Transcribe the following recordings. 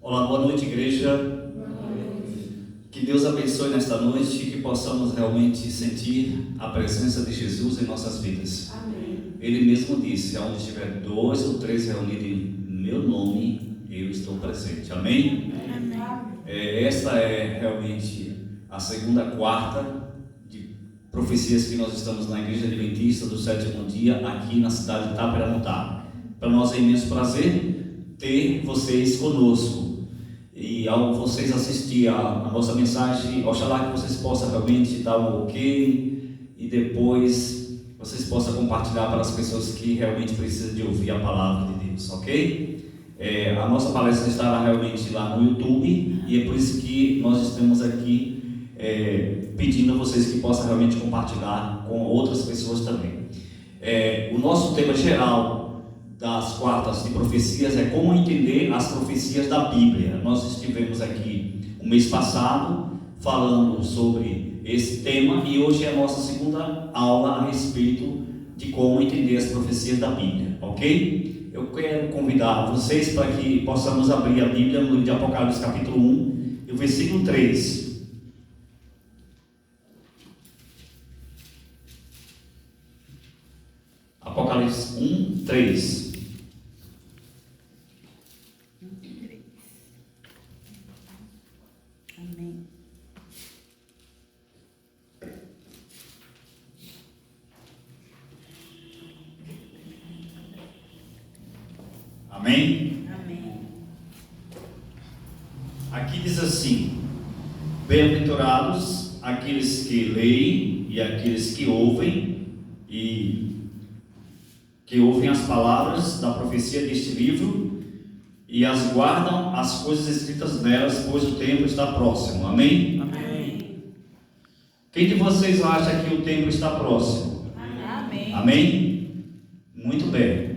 Olá, boa noite, igreja. Que Deus abençoe nesta noite e que possamos realmente sentir a presença de Jesus em nossas vidas. Amém. Ele mesmo disse: onde estiver 2 ou 3 reunidos em meu nome, eu estou presente. Amém? Amém. Esta é realmente a segunda quarta de profecias que nós estamos na Igreja Adventista do Sétimo Dia, aqui na cidade de Taperamutá. Para nós é imenso prazer ter vocês conosco. E ao vocês assistir a nossa mensagem, oxalá que vocês possam realmente dar um ok e depois vocês possam compartilhar para as pessoas que realmente precisam de ouvir a palavra de Deus, ok? A nossa palestra estará realmente lá no YouTube e é por isso que nós estamos aqui pedindo a vocês que possam realmente compartilhar com outras pessoas também. O nosso tema geral das quartas de profecias é como entender as profecias da Bíblia. Nós estivemos aqui o mês passado falando sobre esse tema e hoje é a nossa segunda aula a respeito de como entender as profecias da Bíblia, ok? Eu quero convidar vocês para que possamos abrir a Bíblia no livro de Apocalipse capítulo 1 e o versículo 3. Apocalipse 1, 3. Amém. Amém? Amém. Aqui diz assim: bem-aventurados aqueles que leem e aqueles que ouvem as palavras da profecia deste livro e as guardam as coisas escritas nelas, pois o tempo está próximo. Amém? Amém. Quem de vocês acha que o tempo está próximo? Amém. Amém? Muito bem.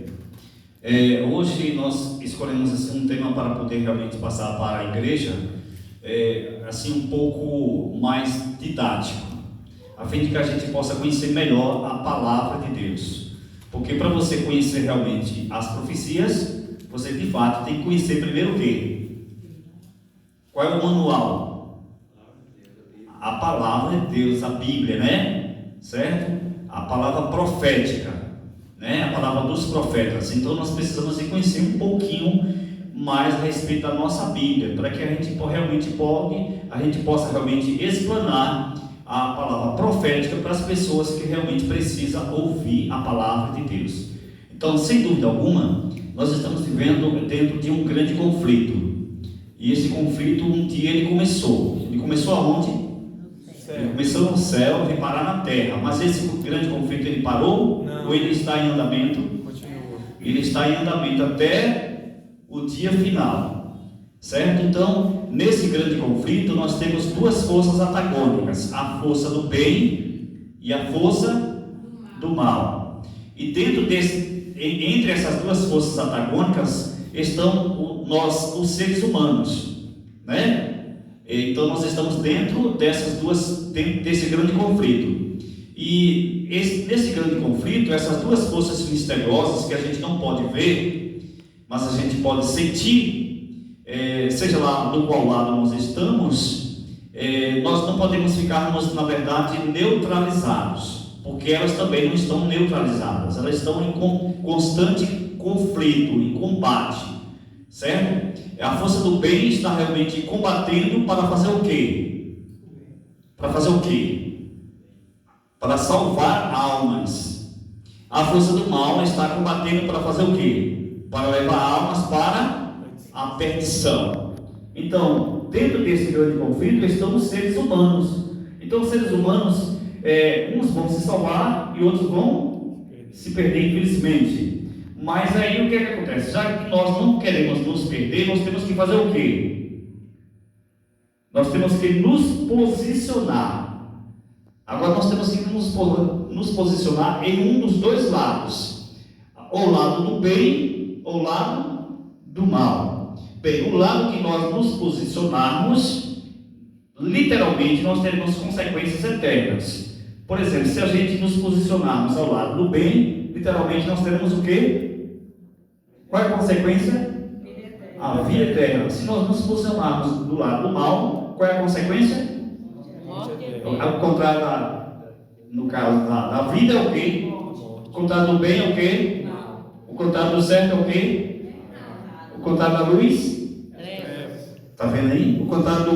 Hoje nós escolhemos assim, um tema para poder realmente passar para a igreja, assim um pouco mais didático, a fim de que a gente possa conhecer melhor a palavra de Deus. Porque para você conhecer realmente as profecias, você de fato tem que conhecer primeiro o quê? Qual é o manual? A palavra de Deus, a Bíblia, né? Certo? A palavra profética, né? A palavra dos profetas. Então nós precisamos de conhecer um pouquinho mais a respeito da nossa Bíblia, para que a gente possa realmente explanar a palavra profética para as pessoas que realmente precisam ouvir a palavra de Deus. Então, sem dúvida alguma, nós estamos vivendo dentro de um grande conflito. E esse conflito, um dia ele começou. Ele começou aonde? Ele começou no céu, veio parar na terra. Mas esse grande conflito, ele parou? Não. Ou ele está em andamento? Continua. Ele está em andamento até o dia final. Certo? Então, nesse grande conflito, nós temos duas forças antagônicas: a força do bem e a força do mal. E entre essas duas forças antagônicas estão nós, os seres humanos, né? Então nós estamos dentro desse grande conflito. E nesse grande conflito, essas duas forças misteriosas que a gente não pode ver, mas a gente pode sentir, seja lá do qual lado nós estamos, nós não podemos ficarmos, na verdade, neutralizados, porque elas também não estão neutralizadas, elas estão em constante conflito, em combate, certo? A força do bem está realmente combatendo para fazer o quê? Para fazer o quê? Para salvar almas. A força do mal está combatendo para fazer o quê? Para levar almas para a perdição. Então, dentro desse grande conflito estão os seres humanos. Então, os seres humanos, uns vão se salvar e outros vão se perder, infelizmente. Mas aí o que acontece? Já que nós não queremos nos perder, nós temos que fazer o quê? Nós temos que nos posicionar. Agora nós temos que nos posicionar em um dos dois lados: o lado do bem ou o lado do mal. Bem, o lado que nós nos posicionarmos, literalmente nós teremos consequências eternas. Por exemplo, se a gente nos posicionarmos ao lado do bem, literalmente nós teremos o quê? Qual é a consequência? a vida eterna. Se nós nos posicionarmos do lado do mal, qual é a consequência? Ao contrário, no caso da vida é o quê? O contrário do bem é o quê? O contrário do certo é o quê? O contrário da luz? Está vendo aí? O contrário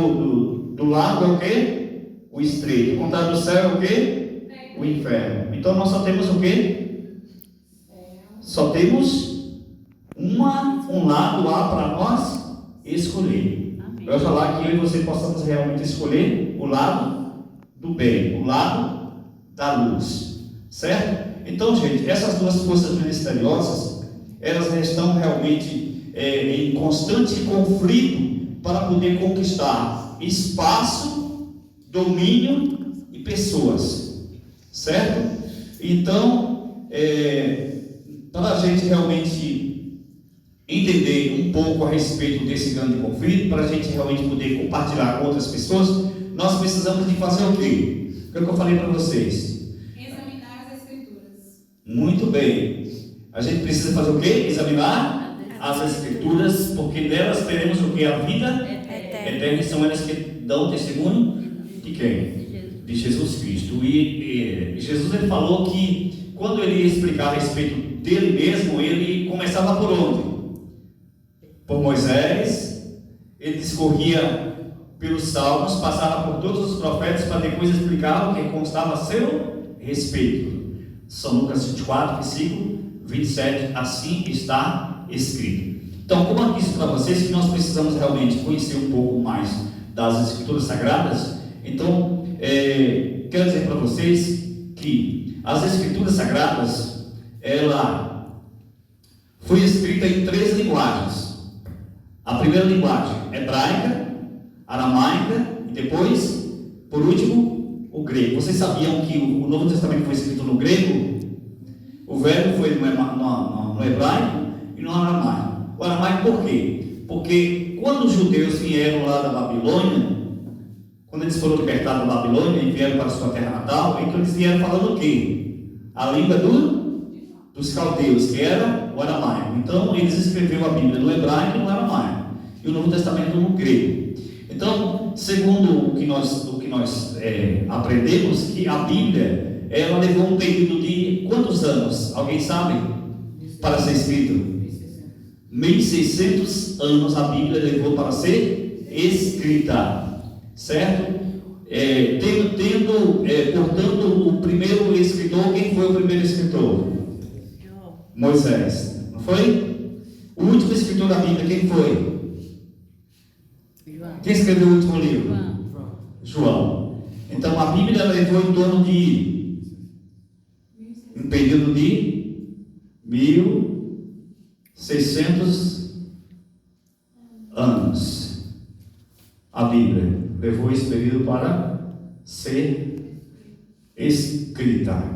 do lago é o quê? O estreito. O contrário do céu é o quê? O inferno. Então nós só temos o quê? Só temos um lado lá para nós escolher. Eu vou falar que eu e você possamos realmente escolher o lado do bem, o lado da luz. Certo? Então, gente, essas duas forças ministeriosas, elas estão realmente em constante conflito para poder conquistar espaço, domínio e pessoas, certo? Então, para a gente realmente entender um pouco a respeito desse grande conflito, para a gente realmente poder compartilhar com outras pessoas, nós precisamos de fazer o quê? O que eu falei para vocês? Examinar as Escrituras. Muito bem. A gente precisa fazer o quê? Examinar as Escrituras, porque nelas teremos o que? A vida eterna. São elas que dão testemunho de quem? De Jesus Cristo. E Jesus ele falou que quando ele ia explicar a respeito dele mesmo, ele começava por onde? Por Moisés. Ele discorria pelos salmos, passava por todos os profetas para depois explicar o que constava a seu respeito. São Lucas 24, versículo 27, assim está escrito. Então, como eu disse para vocês que nós precisamos realmente conhecer um pouco mais das Escrituras Sagradas, então, quero dizer para vocês que as Escrituras Sagradas, ela foi escrita em 3 linguagens. A primeira linguagem, hebraica, aramaica e depois, por último, o grego. Vocês sabiam que o Novo Testamento foi escrito no grego? O Velho foi no hebraico e no aramaico. O aramaico por quê? Porque quando os judeus vieram lá da Babilônia, quando eles foram libertados da Babilônia e vieram para a sua terra natal, então eles vieram falando o quê? A língua dos caldeus, que era o aramaico. Então eles escreveram a Bíblia no hebraico e no aramaico, e o Novo Testamento no grego. Então, segundo o que nós aprendemos, que a Bíblia, ela levou um período de quantos anos? Alguém sabe? Para ser escrito? 1600 anos a Bíblia levou para ser escrita, certo? Portanto, o primeiro escritor, quem foi o primeiro escritor? Moisés, não foi? O último escritor da Bíblia, quem foi? Quem escreveu o último livro? João. Então a Bíblia levou em torno de um período de 1600 anos. A Bíblia levou esse período para ser escrita.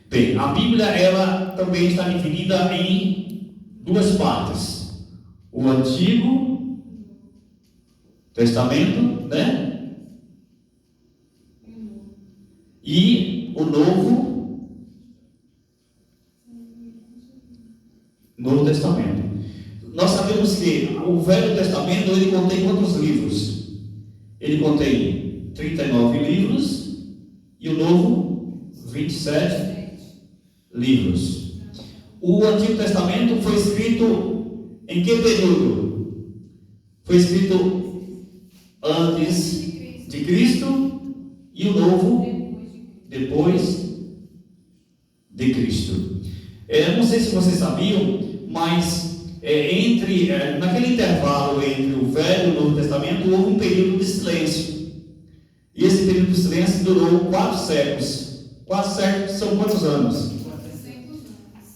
Bem, a Bíblia ela também está dividida em 2 partes: o Antigo Testamento, né? E o Novo Testamento. Nós sabemos que o Velho Testamento ele contém quantos livros? Ele contém 39 livros e o Novo 27 livros. O Antigo Testamento foi escrito em que período? Foi escrito antes de Cristo e o Novo depois de Cristo. Não sei se vocês sabiam, mas naquele intervalo entre o Velho e o Novo Testamento houve um período de silêncio. E esse período de silêncio durou 4 séculos. 4 séculos são quantos anos?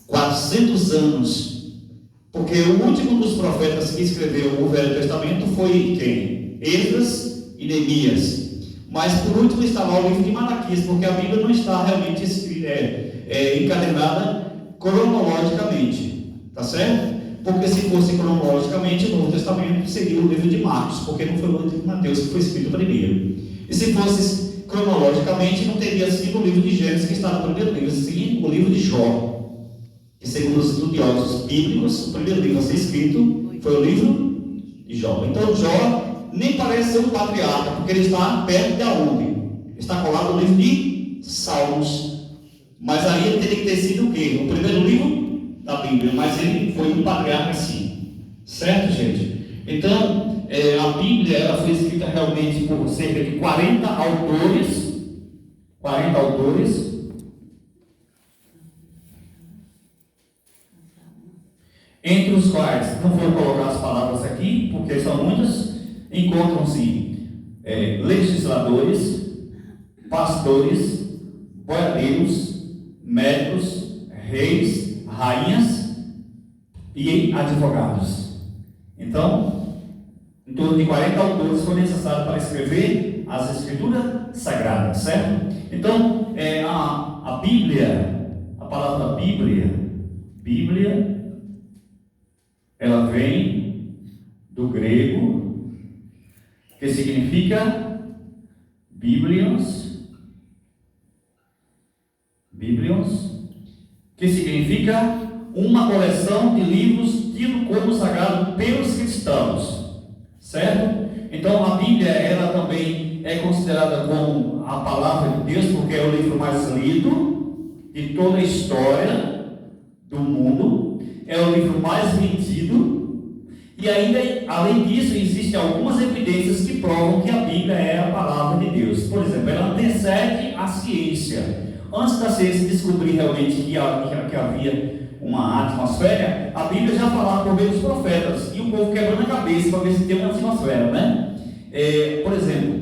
400 anos. Porque o último dos profetas que escreveu o Velho Testamento foi quem? Esdras e Neemias. Mas por último está lá o livro de Malaquias, porque a Bíblia não está realmente encadernada cronologicamente, tá certo? Porque se fosse cronologicamente, o Novo Testamento seria o livro de Marcos, porque não foi o livro de Mateus que foi escrito primeiro. E se fosse cronologicamente, não teria sido o livro de Gênesis que está no primeiro livro, sim o livro de Jó. que segundo os estudiosos bíblicos, o primeiro livro a ser escrito foi o livro de Jó. Então Jó nem parece ser um patriarca, porque ele está perto de aonde? Está colado no livro de Salmos. Mas aí ele teria que ter sido o quê? O primeiro livro da Bíblia, mas ele foi um patriarca sim. Certo, gente? Então, a Bíblia ela foi escrita realmente por cerca de 40 autores. 40 autores. Entre os quais, não vou colocar as palavras aqui, porque são muitas, encontram-se legisladores, pastores, boiadeiros, médicos, reis, rainhas e advogados. Então, em torno de 40 autores foi necessário para escrever as escrituras sagradas, certo? Então, a Bíblia, a palavra Bíblia, ela vem do grego, que significa Biblios, que significa uma coleção de livros tido como sagrado pelos cristãos, certo? Então a Bíblia ela também é considerada como a palavra de Deus, porque é o livro mais lido de toda a história do mundo, é o livro mais vendido, e ainda, além disso, existem algumas evidências que provam que a Bíblia é a palavra de Deus. Por exemplo, ela antecede a ciência. Antes da ciência descobrir realmente que havia uma atmosfera, a Bíblia já falava por meio dos profetas, e o povo quebrando a cabeça para ver se tem uma atmosfera, né? Por exemplo,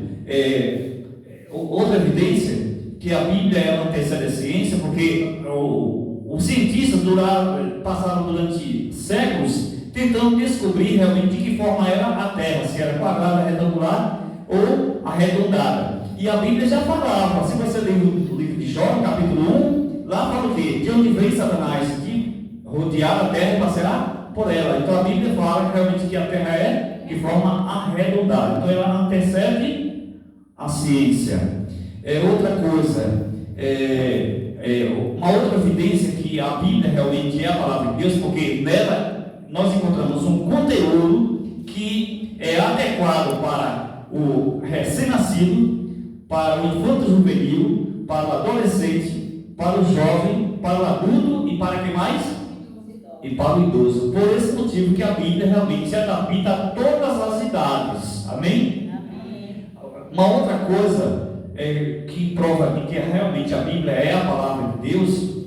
outra evidência que a Bíblia ela antecede a ciência, porque os cientistas passaram durante séculos tentando descobrir realmente de que forma era a Terra, se era quadrada, retangular ou arredondada. E a Bíblia já falava, você vai ler o livro de Jó, capítulo 1, lá fala o quê? De onde vem Satanás? De rodear a Terra e passear por ela. Então a Bíblia fala realmente que a Terra é de forma arredondada. Então ela antecede a ciência. Outra coisa, uma outra evidência que a Bíblia realmente é a palavra de Deus, porque nela nós encontramos um conteúdo que é adequado para o recém-nascido, para o infanto juvenil, para o adolescente, para o jovem, para o adulto e para quem mais? E para o idoso. Por esse motivo que a Bíblia realmente se adapta a todas as idades. Amém? Uma outra coisa que prova que realmente a Bíblia é a palavra de Deus,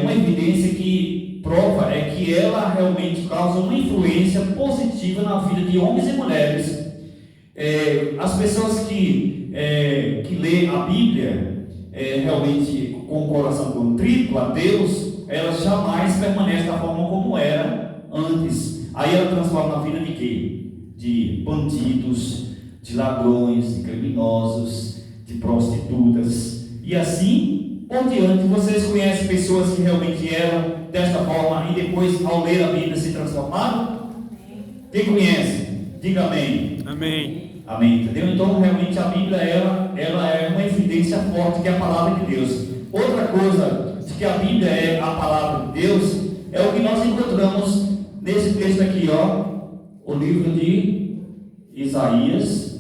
uma evidência que prova é que ela realmente causa uma influência positiva na vida de homens e mulheres. As pessoas que lêem a Bíblia realmente com o coração contrito a Deus, elas jamais permanecem da forma como era antes. Aí ela transforma a vida de quê? De bandidos, de ladrões, de criminosos, de prostitutas e assim por diante. Vocês conhecem pessoas que realmente eram desta forma e depois ao ler a Bíblia se transformaram? Quem conhece? Diga amém. Amém. Amém, entendeu? Então realmente a Bíblia ela é uma evidência forte que é a palavra de Deus. Outra coisa de que a Bíblia é a palavra de Deus é o que nós encontramos nesse texto aqui, o livro de Isaías.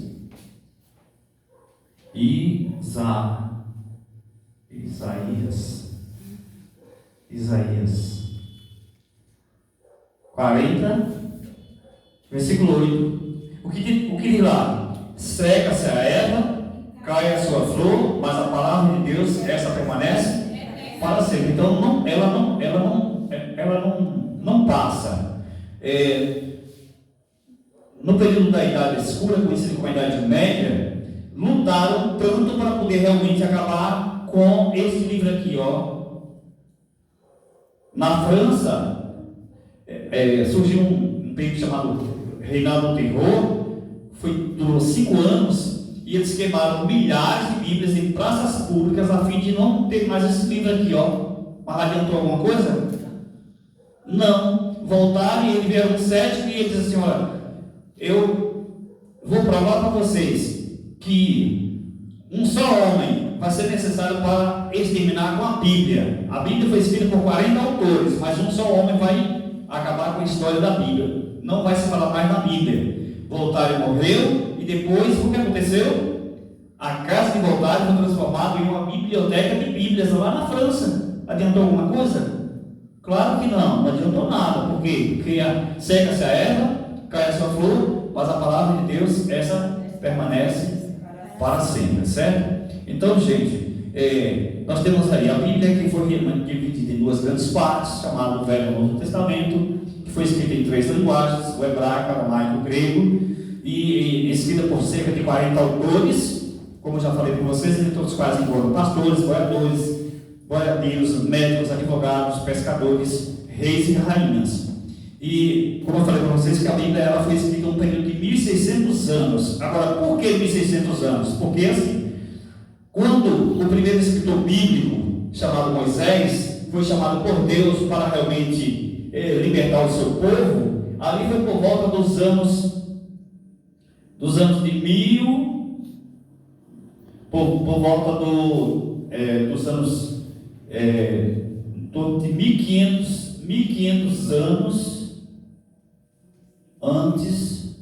Isaías 40, versículo 8. O que diz lá? Seca-se a erva, cai a sua flor, mas a palavra de Deus, essa permanece para sempre. Então ela não passa. No período da Idade Escura, conhecido como a Idade Média, lutaram tanto para poder realmente acabar com esse livro aqui, Na França, surgiu um período chamado Reinado do Terror, durou 5 anos, e eles queimaram milhares de Bíblias em praças públicas a fim de não ter mais esse livro aqui, Mas adiantou alguma coisa? Não. Voltaram e eles vieram cético e ele disse assim: olha, eu vou provar para vocês que um só homem vai ser necessário para exterminar com a Bíblia. A Bíblia foi escrita por 40 autores, mas um só homem vai acabar com a história da Bíblia. Não vai se falar mais da Bíblia. Voltaire morreu e depois o que aconteceu? A casa de Voltaire foi transformada em uma biblioteca de Bíblias lá na França. Adiantou alguma coisa? Claro que não adiantou nada. Por quê? Porque seca-se a erva, cai a sua flor, mas a palavra de Deus, essa permanece para sempre, certo? Então, gente, nós temos aí a Bíblia, que foi dividida em duas grandes partes, chamada Velho e Novo Testamento, que foi escrita em 3 linguagens, o hebraico, o aramaico e o grego, e escrita por cerca de 40 autores, como eu já falei para vocês, entre os quais foram pastores, boiadeiros, médicos, advogados, pescadores, reis e rainhas. E, como eu falei para vocês, que a Bíblia ela foi escrita em um período de 1600 anos. Agora, por que 1600 anos? Porque, assim, quando o primeiro escritor bíblico, chamado Moisés, foi chamado por Deus para realmente libertar o seu povo, ali foi por volta dos anos de 1000, por volta dos anos de 1500 anos antes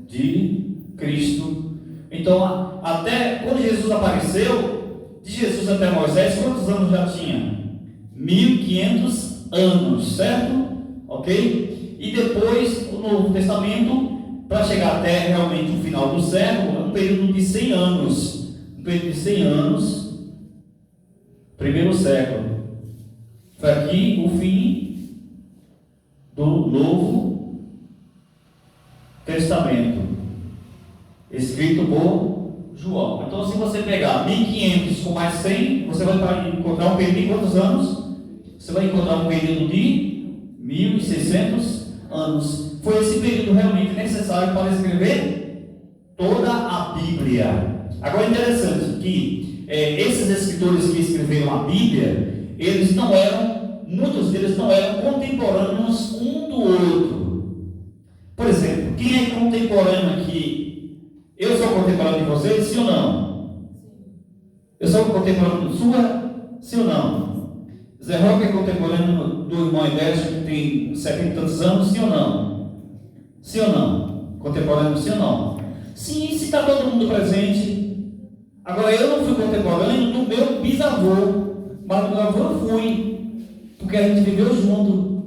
de Cristo. Então, até quando Jesus apareceu, de Jesus até Moisés, quantos anos já tinha? 1500 anos, certo? Ok? E depois, o Novo Testamento, para chegar até realmente o final do século, é um período de 100 anos. Um período de 100 anos, primeiro século. Foi aqui o fim do Novo Testamento, escrito por João. Então, se você pegar 1500 com mais 100, você vai encontrar um período de quantos anos? Você vai encontrar um período de 1600 anos. Foi esse período realmente necessário para escrever toda a Bíblia. Agora, é interessante que esses escritores que escreveram a Bíblia, muitos deles não eram contemporâneos um do outro. Por exemplo, quem é contemporâneo aqui? Eu sou contemporâneo de vocês, sim ou não? Eu sou contemporâneo sua, sim ou não? Zé Roque é contemporâneo do irmão Edésio, que tem 70 e tantos anos, sim ou não? Sim ou não? Contemporâneo, sim ou não? Sim, se está todo mundo presente. Agora, eu não fui contemporâneo do meu bisavô, mas do meu avô eu fui, porque a gente viveu junto.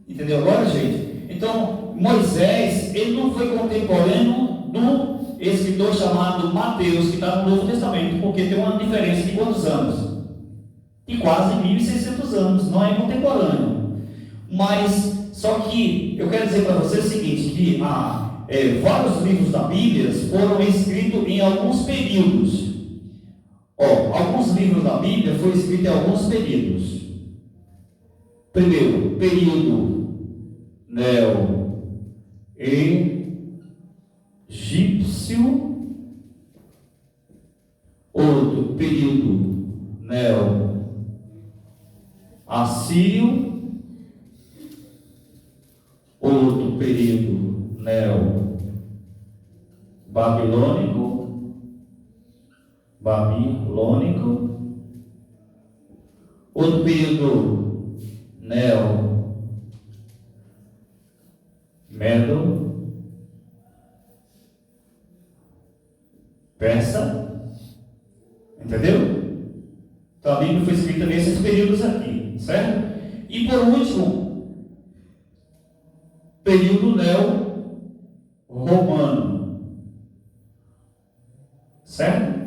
Entendeu agora, gente? Então, Moisés, ele não foi contemporâneo do escritor chamado Mateus, que está no Novo Testamento, porque tem uma diferença de quantos anos? De quase 1600 anos, não é contemporâneo. Mas, só que, eu quero dizer para você o seguinte, que vários livros da Bíblia foram escritos em alguns períodos. Alguns livros da Bíblia foram escritos em alguns períodos. Primeiro, período neo-egípcio. Outro período neo-assírio. Outro período neo-babilônico. Outro período neo-medo, persa. Entendeu? Então a Bíblia foi escrita nesses períodos aqui, certo? E por último, período neo-romano, certo?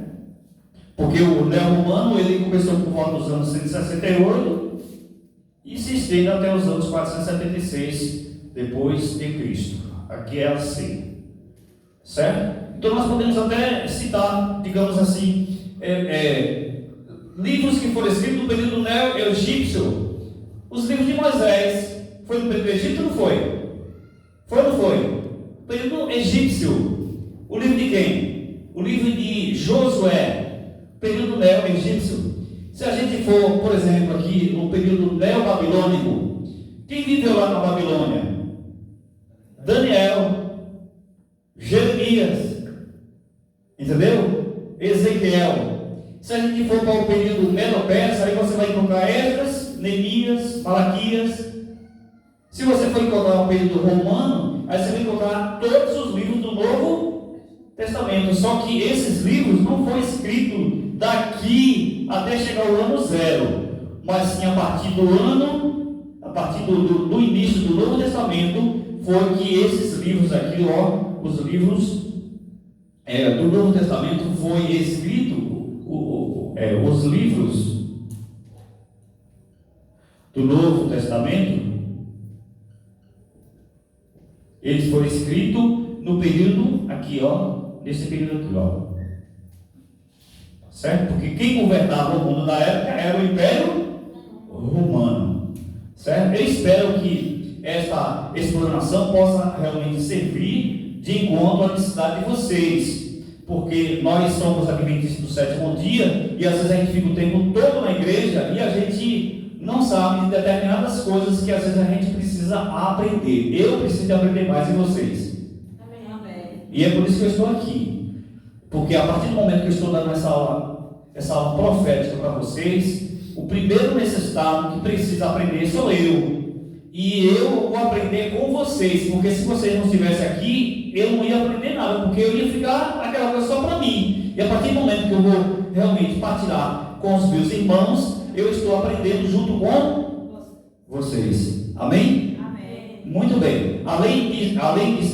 Porque o neo-romano ele começou por volta dos anos 168 e se estende até os anos 476 depois de Cristo. Aqui é assim, certo? Então nós podemos até citar, digamos assim, livros que foram escritos no período neo-egípcio. Os livros de Moisés foi no período egípcio ou não foi? Foi ou não foi? O período egípcio. O livro de quem? O livro de Josué. Período neo-egípcio. Se a gente for, por exemplo, aqui no período neo-babilônico, quem viveu lá na Babilônia? Daniel, Jeremias, entendeu? Ezequiel. Daniel. Se a gente for para o período Medo-Persa, aí você vai encontrar Esdras, Neemias, Malaquias. Se você for encontrar o período romano, aí você vai encontrar todos os livros do Novo Testamento. Só que esses livros não foram escritos daqui até chegar ao ano zero, mas sim a partir do início do Novo Testamento, foi que esses livros aqui, os livros do Novo Testamento foi escrito, os livros do Novo Testamento, eles foram escritos no período aqui, nesse período aqui, certo? Porque quem governava o mundo na época era o Império Romano, certo? Eu espero que esta explanação possa realmente servir de encontro à necessidade de vocês, porque nós somos adventistas do sétimo dia e às vezes a gente fica o tempo todo na igreja e a gente não sabe de determinadas coisas que às vezes a gente precisa aprender. Eu preciso aprender mais em vocês. Amém. E é por isso que eu estou aqui, porque a partir do momento que eu estou dando essa aula profética para vocês, o primeiro necessitado que precisa aprender sou eu. E eu vou aprender com vocês, porque se vocês não estivessem aqui, eu não ia aprender nada, porque eu ia ficar aquela coisa só para mim. E a partir do momento que eu vou realmente partilhar com os meus irmãos, eu estou aprendendo junto com vocês. Amém? Amém. Muito bem. Além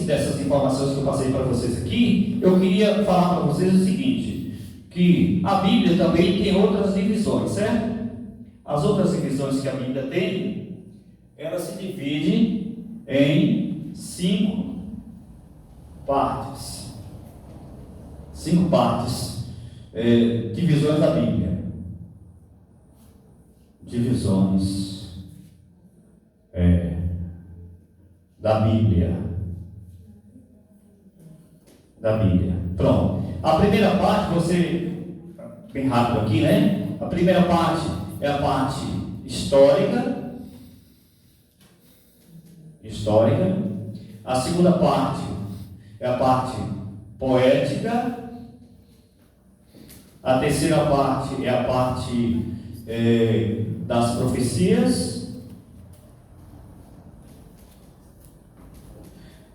dessas informações que eu passei para vocês aqui, eu queria falar para vocês o seguinte, que a Bíblia também tem outras divisões, certo? As outras divisões que a Bíblia tem, ela se divide em 5 partes. 5 partes. Divisões da Bíblia. Divisões da Bíblia. Pronto. A primeira parte, bem rápido aqui, né? A primeira parte é a parte histórica. A segunda parte é a parte poética. A terceira parte é a parte das profecias.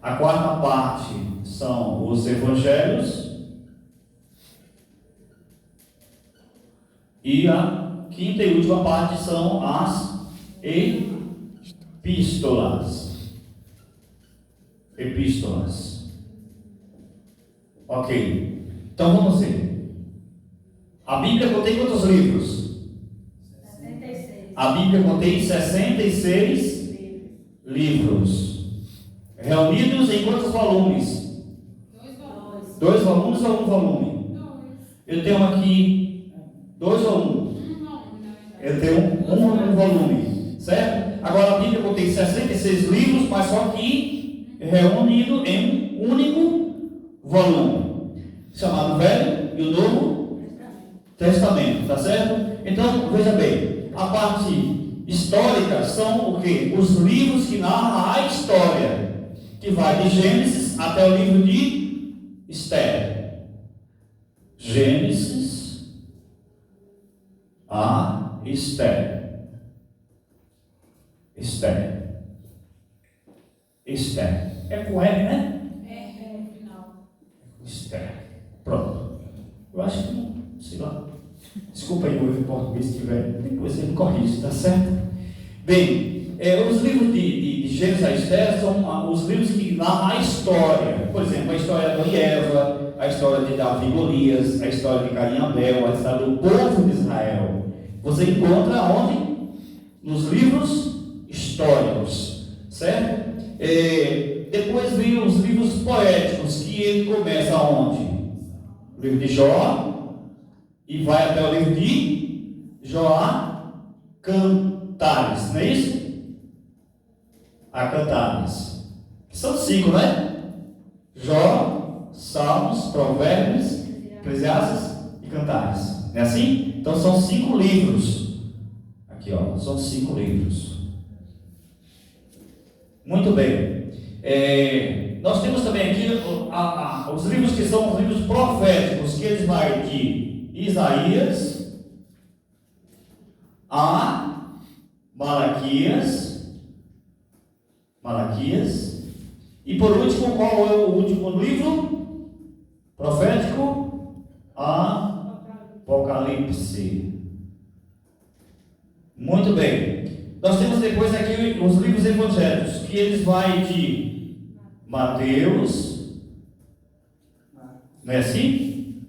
A quarta parte são os evangelhos. E a quinta e última parte são as epístolas. Ok. Então vamos ver. A Bíblia contém quantos livros? 66. A Bíblia contém 66 livros. Reunidos em quantos volumes? 2 volumes. 2 volumes ou 1 volume? 2. Eu tenho aqui 2 ou 1? 1 volume, na verdade. Eu tenho um volume, certo? Agora a Bíblia contém 66 livros, mas só que reunido em um único volume, chamado Velho e o Novo Testamento, tá certo? Então, veja bem, a parte histórica são o quê? Os livros que narram a história, que vai de Gênesis até o livro de Esther. Gênesis a Esther. Esther. É com R, né? É no final. Esther. Pronto. Eu acho que não, sei lá. Desculpa aí o erro em português se tiver. Depois você me corrige, tá certo? Bem, os livros de Gênesis a Esther são os livros que narram a história. Por exemplo, a história de Adão e Eva, a história de Davi e Golias, a história de Caim e Abel, a história do povo de Israel. Você encontra onde? Nos livros históricos, certo? Depois vem os livros poéticos, que ele começa onde? O livro de Jó, e vai até o livro de Joá, Cantares, não é isso? A Cantares. São 5, né? Jó, Salmos, Provérbios, Eclesiastes e Cantares. Não é assim? Então são 5 livros. Aqui, são 5 livros. Muito bem. Nós temos também aqui os livros que são os livros proféticos, que eles vão de Isaías, a Malaquias, e por último, qual é o último livro profético? Apocalipse. Muito bem. Nós temos depois aqui os livros evangélicos, que eles vai de Mateus, não é assim?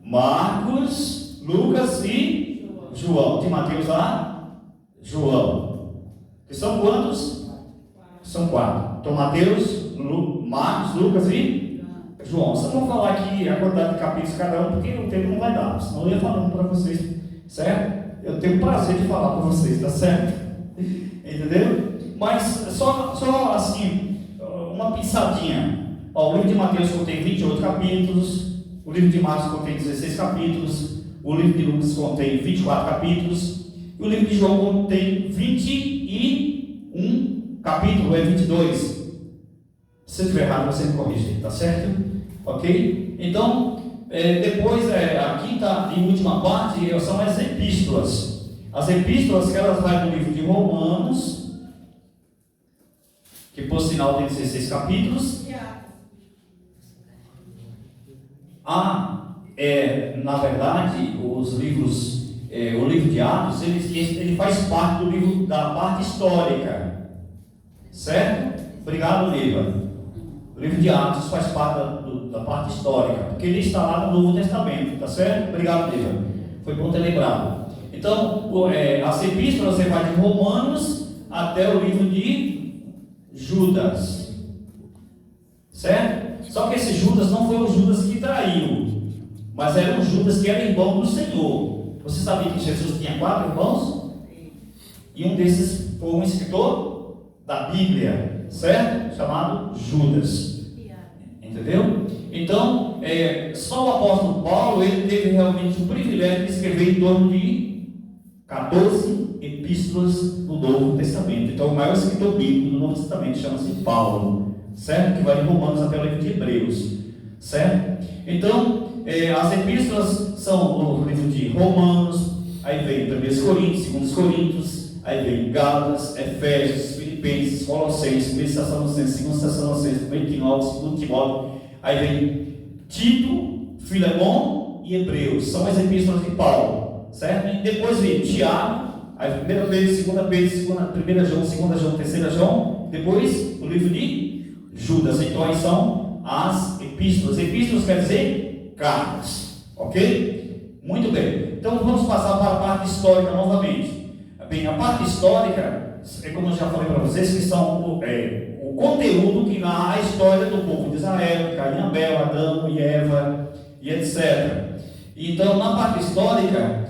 Marcos, Lucas e João. De Mateus a João. Que são quantos? São 4. Então Mateus, Marcos, Lucas e João. Só vou falar aqui a quantidade de capítulos cada um, porque o tempo não vai dar. Senão eu ia falando para vocês, certo? Eu tenho prazer de falar para vocês, tá certo? Entendeu? Mas só assim, uma pinçadinha. O livro de Mateus contém 28 capítulos, o livro de Marcos contém 16 capítulos, o livro de Lucas contém 24 capítulos, e o livro de João contém 21 capítulos, é 22. Se eu estiver errado, você me corrige, tá certo? Ok? Então, depois, a quinta e última parte são as epístolas. As epístolas que elas vai do livro de Romanos, que por sinal tem 16 capítulos. Na verdade, os livros, o livro de Atos, ele faz parte do livro da parte histórica. Certo? Obrigado, Neiva. O livro de Atos faz parte da parte histórica, porque ele está lá no Novo Testamento, tá certo? Obrigado, Neiva. Foi bom ter lembrado. Então, as epístolas você vai de Romanos até o livro de Judas, certo? Só que esse Judas não foi o Judas que traiu, mas era um Judas que era irmão do Senhor. Você sabia que Jesus tinha 4 irmãos? E um desses foi um escritor da Bíblia, certo? Chamado Judas. Entendeu? Então, só o apóstolo Paulo, ele teve realmente o privilégio de escrever em torno de 14 epístolas do Novo Testamento. Então, o maior escritor bíblico do Novo Testamento chama-se Paulo, certo? Que vai de Romanos até o livro de Hebreus, certo? Então, as epístolas são o livro de Romanos, aí vem 1 Coríntios, 2 Coríntios, aí vem Gálatas, Efésios, Filipenses, Colossenses, 1 Tessalonicenses, 2 Tessalonicenses, 1 Timóteo, 2 Timóteo, aí vem Tito, Filemão e Hebreus. São as epístolas de Paulo, certo? E depois vem Tiago, aí 1 Pedro, 2 Pedro, 1 João, 2 João, 3 João, depois o livro de Judas. Então aí são as epístolas. Epístolas quer dizer cartas, ok? Muito bem. Então vamos passar para a parte histórica novamente. Bem, a parte histórica, como eu já falei para vocês, que são o conteúdo que narra a história do povo de Israel, Caim, Abel, Adão e Eva, e etc. Então, na parte histórica,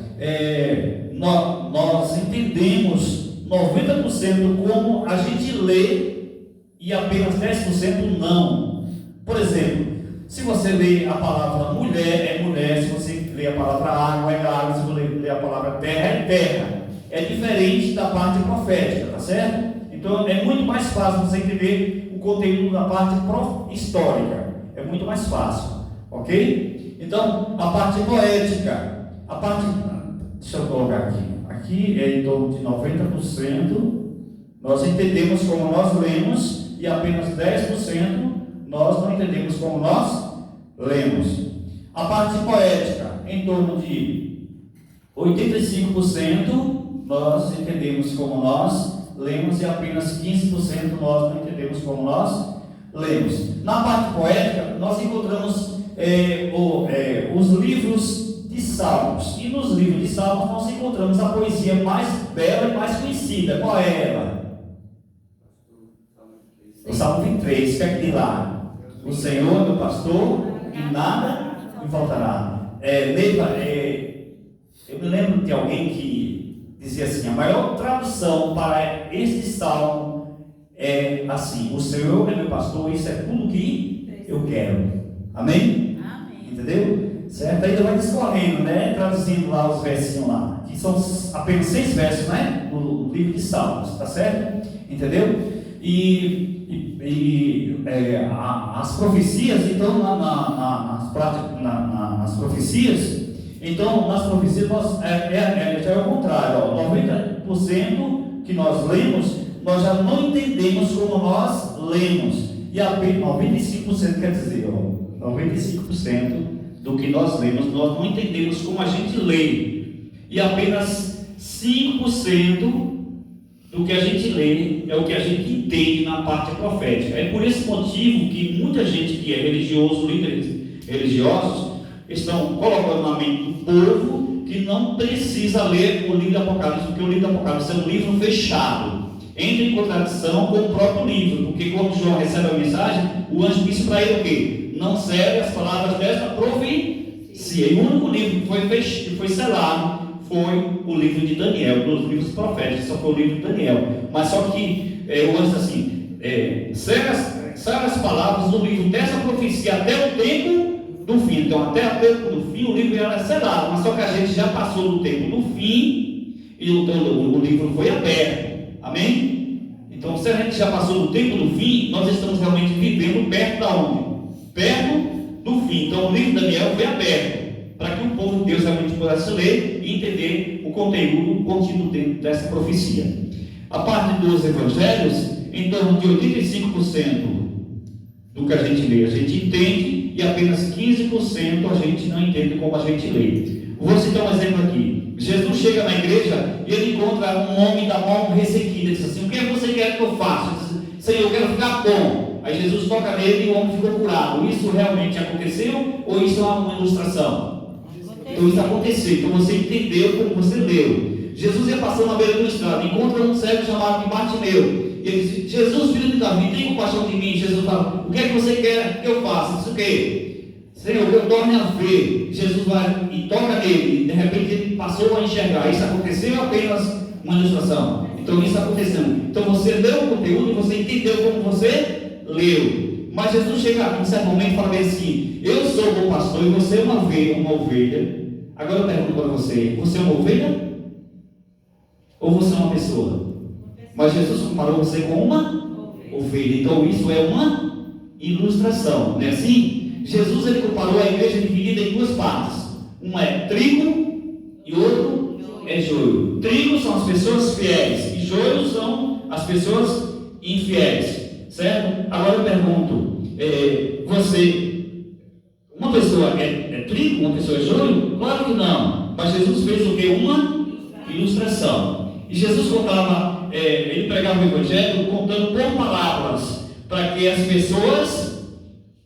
nós entendemos 90% como a gente lê e apenas 10% não. Por exemplo, se você lê a palavra mulher, é mulher. Se você lê a palavra água, é água. Se você lê a palavra terra, é terra. É diferente da parte profética, tá certo? Então é muito mais fácil você entender o conteúdo da parte histórica. É muito mais fácil, ok? Então, a parte poética, deixa eu colocar aqui é em torno de 90%, nós entendemos como nós lemos, e apenas 10% nós não entendemos como nós lemos. A parte poética, em torno de 85%, nós entendemos como nós lemos, e apenas 15% nós não entendemos como nós lemos. Na parte poética, nós encontramos os livros de Salmos, e nos livros de Salmos nós encontramos a poesia mais bela e mais conhecida. Qual é ela? O Salmo 23, que é aquele lá: o Senhor é meu pastor e nada me faltará. Eu me lembro de alguém que dizia assim: a maior tradução para este salmo é assim: o Senhor é meu pastor, isso é tudo que eu quero. Amém? Amém. Entendeu? Certo? Ainda vai discorrendo, né? Traduzindo lá os versinhos lá, que são apenas 6 versos, né? No livro de Salmos, tá certo? Entendeu? As profecias, então, nas profecias, já é o contrário, ó, 90% que nós lemos, nós já não entendemos como nós lemos, e apenas 95% quer dizer, ó, 95% do que nós lemos, nós não entendemos como a gente lê, e apenas 5% do que a gente lê é o que a gente entende na parte profética. É por esse motivo que muita gente que é religioso, líderes religiosos, estão colocando na mente do povo que não precisa ler o livro do Apocalipse, porque o livro do Apocalipse é um livro fechado, entra em contradição com o próprio livro, porque quando João recebe a mensagem, o anjo disse para ele o quê? Não serve as palavras desta profecia. E o único livro que foi selado foi o livro de Daniel, dos livros proféticos, só foi o livro de Daniel. Mas só que o anjo assim, serve as palavras do livro dessa profecia até o tempo do fim. Então, até o tempo do fim, o livro era selado, mas só que a gente já passou do tempo do fim e o livro foi aberto. Amém? Então, se a gente já passou do tempo do fim, nós estamos realmente vivendo perto da onde? Perto do fim. Então, o livro de Daniel foi aberto para que o povo de Deus realmente pudesse ler e entender o conteúdo contido dentro dessa profecia. A parte dos evangelhos, em torno de 85% do que a gente lê, a gente entende, e apenas 15% a gente não entende como a gente lê. Vou citar um exemplo aqui. Jesus chega na igreja e ele encontra um homem da mão ressequida, diz assim: o que você quer que eu faça? Ele diz: Senhor, eu quero ficar bom. Aí Jesus toca nele e o homem ficou curado. Isso realmente aconteceu ou isso é uma ilustração? Então isso aconteceu, então você entendeu como você leu. Jesus ia passando na beira do estrado, encontra um cego chamado de Bartimeu. E ele diz: Jesus, filho de Davi, tem compaixão de mim. Jesus fala: o que é que você quer que eu faça? Diz o quê? Senhor, que eu torne a ver. Jesus vai e toca nele, e de repente ele passou a enxergar. Isso aconteceu ou apenas uma ilustração? Então isso aconteceu. Então você leu o conteúdo e você entendeu como você leu. Mas Jesus chega aqui em certo momento e fala assim: eu sou o bom pastor e você é uma ovelha. Agora eu pergunto para você: você é uma ovelha? Ou você é uma pessoa? Mas Jesus comparou você com uma ovelha. Então isso é uma ilustração, não é assim? Jesus ele comparou a igreja dividida em duas partes. Uma é trigo e outro é joio. Trigo são as pessoas fiéis e joio são as pessoas infiéis, certo? Agora eu pergunto, uma pessoa é trigo, uma pessoa é joio? Claro que não. Mas Jesus fez o que? Uma ilustração. E Jesus contava, ele pregava o evangelho contando por palavras, para que as pessoas,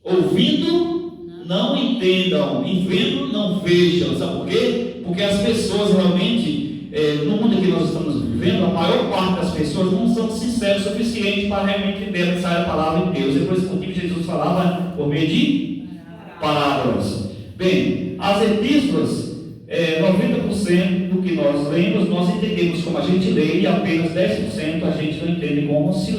ouvindo, não entendam, e vendo, não vejam. Sabe por quê? Porque as pessoas realmente, no mundo que nós estamos vivendo, a maior parte das pessoas não são sinceras o suficiente para realmente entender a mensagem da palavra de Deus. E por esse motivo Jesus falava por meio de parábolas. Bem, as epístolas, 90% do que nós lemos, nós entendemos como a gente lê, e apenas 10% a gente não entende como se lê.